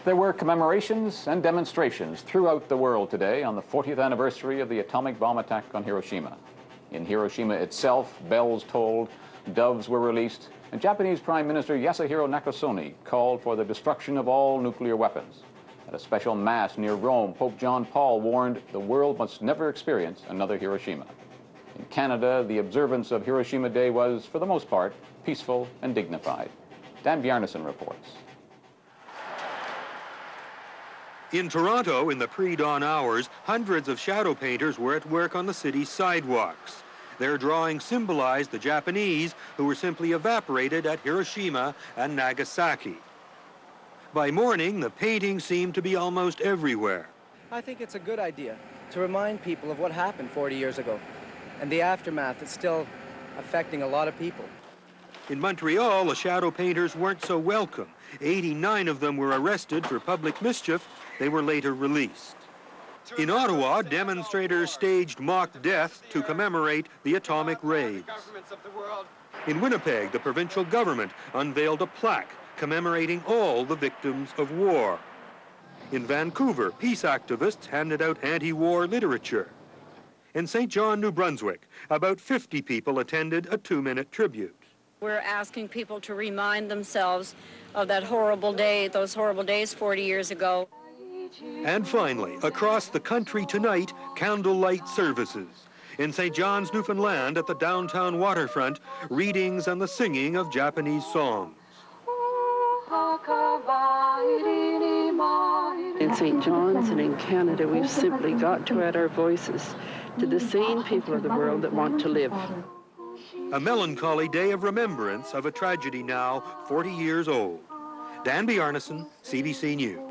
There were commemorations and demonstrations throughout the world today on the 40th anniversary of the atomic bomb attack on Hiroshima. In Hiroshima itself, bells tolled, doves were released, and Japanese Prime Minister Yasuhiro Nakasone called for the destruction of all nuclear weapons. At a special mass near Rome, Pope John Paul warned the world must never experience another Hiroshima. In Canada, the observance of Hiroshima Day was, for the most part, peaceful and dignified. Dan Bjarnason reports. In Toronto, in the pre-dawn hours, hundreds of shadow painters were at work on the city's sidewalks. Their drawings symbolized the Japanese who were simply evaporated at Hiroshima and Nagasaki. By morning, the paintings seemed to be almost everywhere. I think it's a good idea to remind people of what happened 40 years ago, and the aftermath is still affecting a lot of people. In Montreal, the shadow painters weren't so welcome. 89 of them were arrested for public mischief. They were later released. In Ottawa, demonstrators staged mock deaths to commemorate the atomic raids. In Winnipeg, the provincial government unveiled a plaque commemorating all the victims of war. In Vancouver, peace activists handed out anti-war literature. In St. John, New Brunswick, about 50 people attended a 2-minute tribute. We're asking people to remind themselves of that horrible day, those horrible days 40 years ago. And finally, across the country tonight, candlelight services. In St. John's, Newfoundland, at the downtown waterfront, readings and the singing of Japanese songs. In St. John's and in Canada, we've simply got to add our voices to the sane people of the world that want to live. A melancholy day of remembrance of a tragedy now 40 years old. Dan Bjarnason, CBC News.